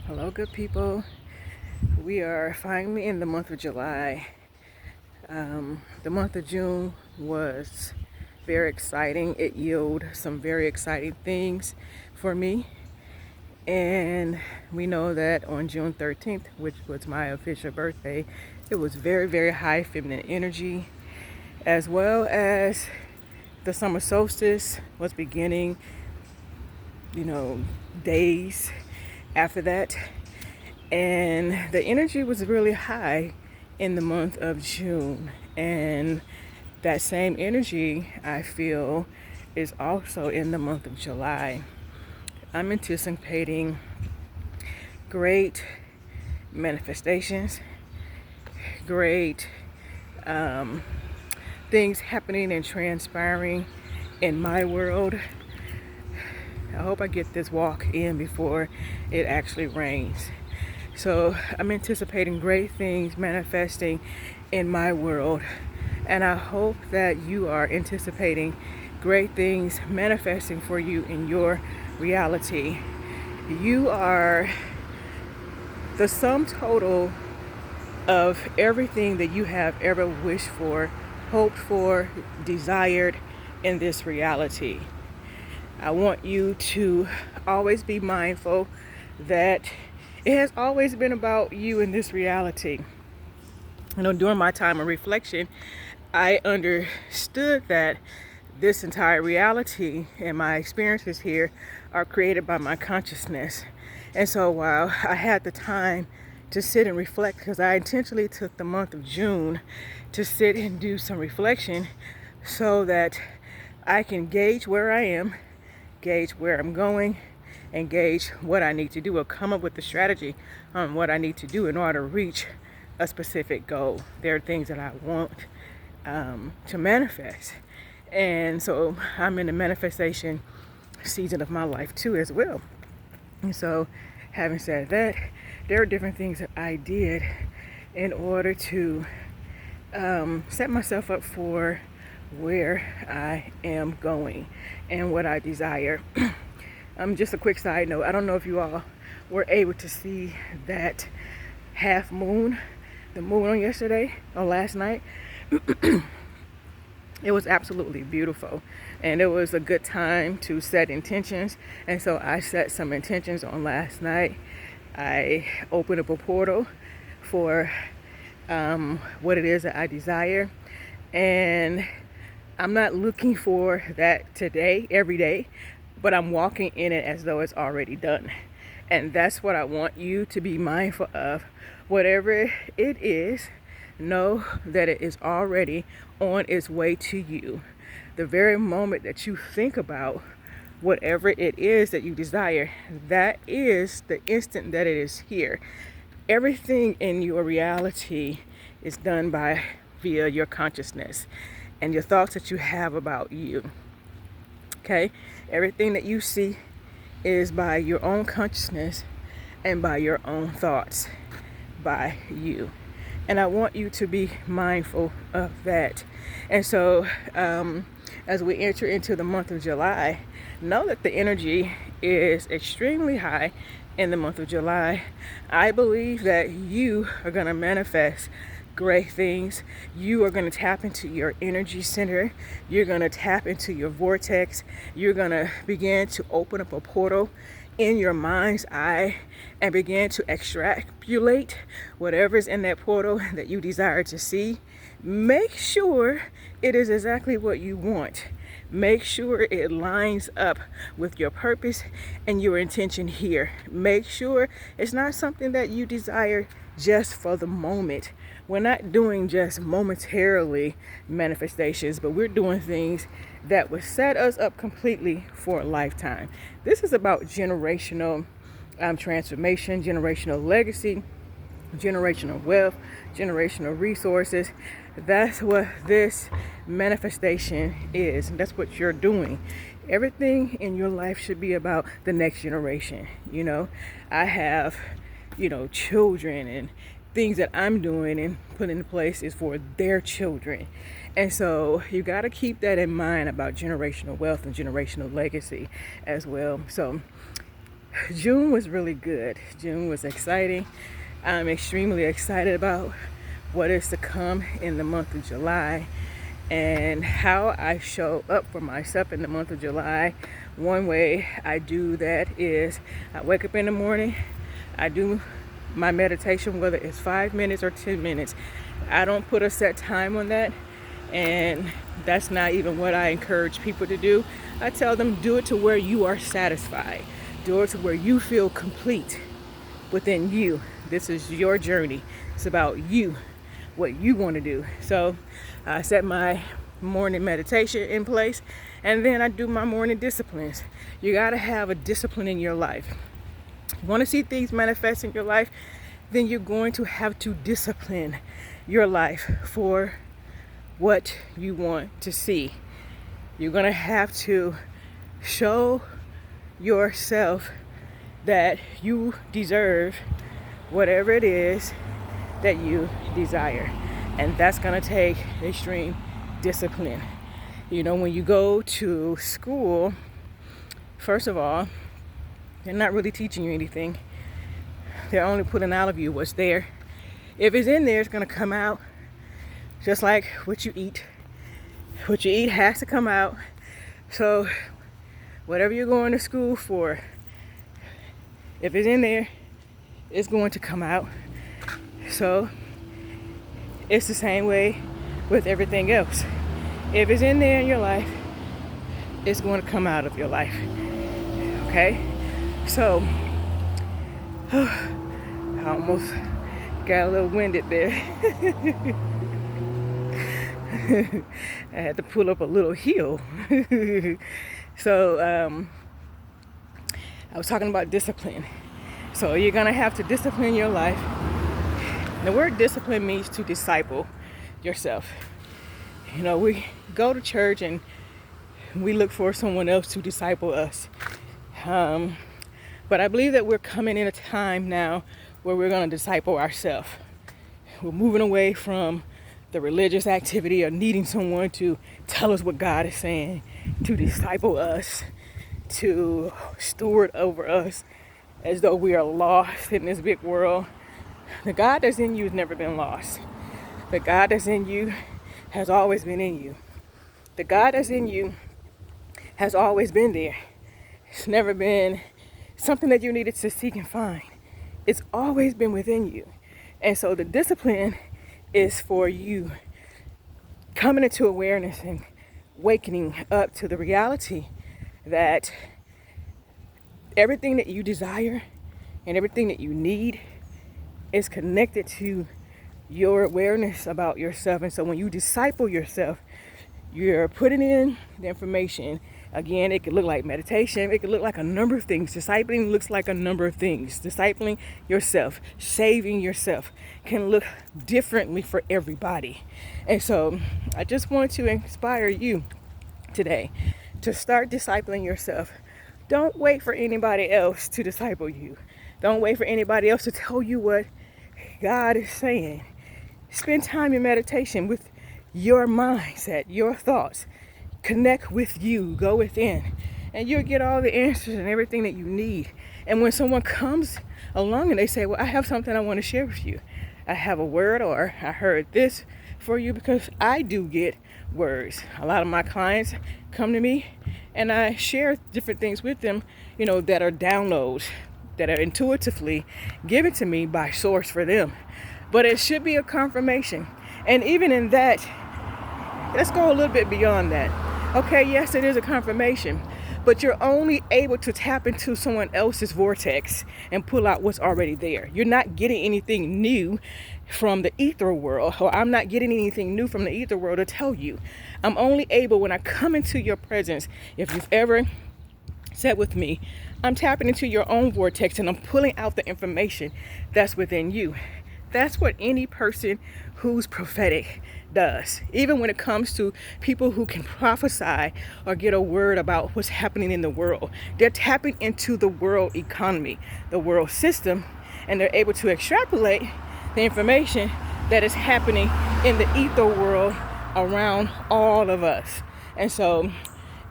Hello, good people. We are finally in the month of July. The month of June was very exciting. It yielded some very exciting things for me. And we know that on June 13th, which was my official birthday, it was very, very high feminine energy, as well as the summer solstice was beginning, days after that. And the energy was really high in the month of June. And that same energy, I feel, is also in the month of July. I'm anticipating great manifestations, great things happening and transpiring in my world. I hope I get this walk in before it actually rains. So I'm anticipating great things manifesting in my world. And I hope that you are anticipating great things manifesting for you in your reality. You are the sum total of everything that you have ever wished for, hoped for, desired in this reality. I want you to always be mindful that it has always been about you in this reality. During my time of reflection, I understood that this entire reality and my experiences here are created by my consciousness. And so while I had the time to sit and reflect, because I intentionally took the month of June to sit and do some reflection so that I can gauge where I am, gauge where I'm going, and gauge what I need to do, or come up with a strategy on what I need to do in order to reach a specific goal. There are things that I want to manifest. And so I'm in the manifestation season of my life too as well. And so having said that, there are different things that I did in order to set myself up for where I am going and what I desire. Just a quick side note, I don't know if you all were able to see that half moon, the moon on yesterday or last night. It was absolutely beautiful, and it was a good time to set intentions. And so I set some intentions on last night. I opened up a portal for what it is that I desire, and I'm not looking for that today, every day, but I'm walking in it as though it's already done. And that's what I want you to be mindful of. Whatever it is, know that it is already on its way to you. The very moment that you think about whatever it is that you desire, that is the instant that it is here. Everything in your reality is done via your consciousness and your thoughts that you have about you. Okay? Everything that you see is by your own consciousness and by your own thoughts, by you. And I want you to be mindful of that. And so as we enter into the month of July, know that the energy is extremely high in the month of July. I believe that you are going to manifest great things. You are going to tap into your energy center. You're going to tap into your vortex. You're going to begin to open up a portal in your mind's eye and begin to extrapolate whatever's in that portal that you desire to see. Make sure it is exactly what you want. Make sure it lines up with your purpose and your intention here. Make sure it's not something that you desire just for the moment. We're not doing just momentarily manifestations, but we're doing things that would set us up completely for a lifetime. This is about generational transformation, generational legacy, generational wealth, generational resources. That's what this manifestation is. And that's what you're doing. Everything in your life should be about the next generation. I have, children, and things that I'm doing and putting in place is for their children. And so you got to keep that in mind about generational wealth and generational legacy as well. So June was really good. June was exciting. I'm extremely excited about what is to come in the month of July and how I show up for myself in the month of July. One way I do that is I wake up in the morning, I do my meditation, whether it's 5 minutes or 10 minutes. I don't put a set time on that, and that's not even what I encourage people to do. I tell them, do it to where you are satisfied. Do it to where you feel complete within you. This is your journey. It's about you, what you want to do. So I set my morning meditation in place, and then I do my morning disciplines. You got to have a discipline in your life. You want to see things manifest in your life, then you're going to have to discipline your life for what you want to see. You're going to have to show yourself that you deserve whatever it is that you desire. And that's going to take extreme discipline. You know, when you go to school, first of all, they're not really teaching you anything. They're only putting out of you what's there. If it's in there, it's going to come out. Just like what you eat. What you eat has to come out. So whatever you're going to school for, if it's in there, it's going to come out. So it's the same way with everything else. If it's in there in your life, it's going to come out of your life. Okay? So I almost got a little winded there. I had to pull up a little hill. So I was talking about discipline. So you're going to have to discipline your life. The word discipline means to disciple yourself. You know, we go to church and we look for someone else to disciple us. But I believe that we're coming in a time now where we're going to disciple ourselves. We're moving away from the religious activity of needing someone to tell us what God is saying, to disciple us, to steward over us as though we are lost in this big world. The God that's in you has never been lost. The God that's in you has always been in you. The God that's in you has always been there. It's never been something that you needed to seek and find. It's always been within you. And so the discipline is for you coming into awareness and waking up to the reality that everything that you desire and everything that you need is connected to your awareness about yourself. And so when you disciple yourself, you're putting in the information. Again, it could look like meditation. It could look like a number of things. Discipling looks like a number of things. Discipling yourself, saving yourself can look differently for everybody. And so I just want to inspire you today to start discipling yourself. Don't wait for anybody else to disciple you. Don't wait for anybody else to tell you what God is saying. Spend time in meditation with your mindset, your thoughts. Connect with you, go within, and you'll get all the answers and everything that you need. And when someone comes along and they say, well, I have something I want to share with you. I have a word, or I heard this for you, because I do get words. A lot of my clients come to me and I share different things with them, you know, that are downloads, that are intuitively given to me by source for them. But it should be a confirmation. And even in that, let's go a little bit beyond that. Okay, yes, it is a confirmation, but you're only able to tap into someone else's vortex and pull out what's already there. You're not getting anything new from the ether world, or I'm not getting anything new from the ether world to tell you. I'm only able, when I come into your presence, if you've ever sat with me, I'm tapping into your own vortex and I'm pulling out the information that's within you. That's what any person who's prophetic does. Even when it comes to people who can prophesy or get a word about what's happening in the world, they're tapping into the world economy, the world system, and they're able to extrapolate the information that is happening in the ether world around all of us. And so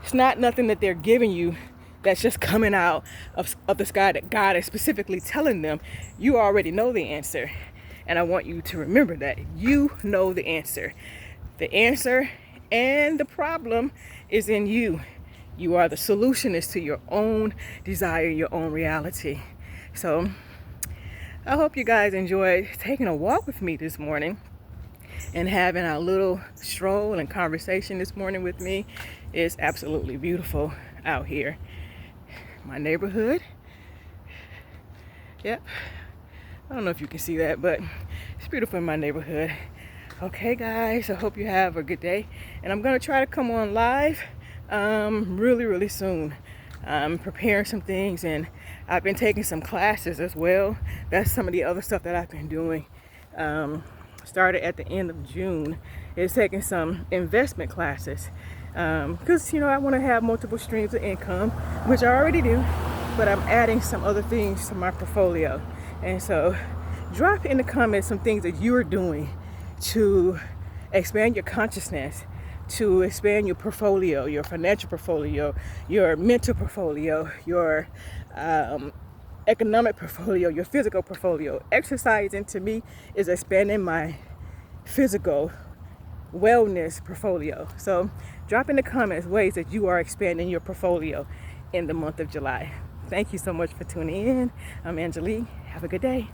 it's not nothing that they're giving you that's just coming out of the sky that God is specifically telling them. You already know the answer. And I want you to remember that. You know the answer. The answer and the problem is in you. You are the solutionist to your own desire, your own reality. So I hope you guys enjoyed taking a walk with me this morning and having a little stroll and conversation this morning with me. It's absolutely beautiful out here. My neighborhood. Yep. I don't know if you can see that, but it's beautiful in my neighborhood. Okay, guys, I hope you have a good day. And I'm going to try to come on live really soon. I'm preparing some things, and I've been taking some classes as well. That's some of the other stuff that I've been doing. Started at the end of June is taking some investment classes because I want to have multiple streams of income, which I already do, but I'm adding some other things to my portfolio. And so drop in the comments some things that you're doing to expand your consciousness, to expand your portfolio, your financial portfolio, your mental portfolio, your economic portfolio, your physical portfolio. Exercising to me is expanding my physical wellness portfolio. So drop in the comments ways that you are expanding your portfolio in the month of July. Thank you so much for tuning in. I'm Angelique. Have a good day.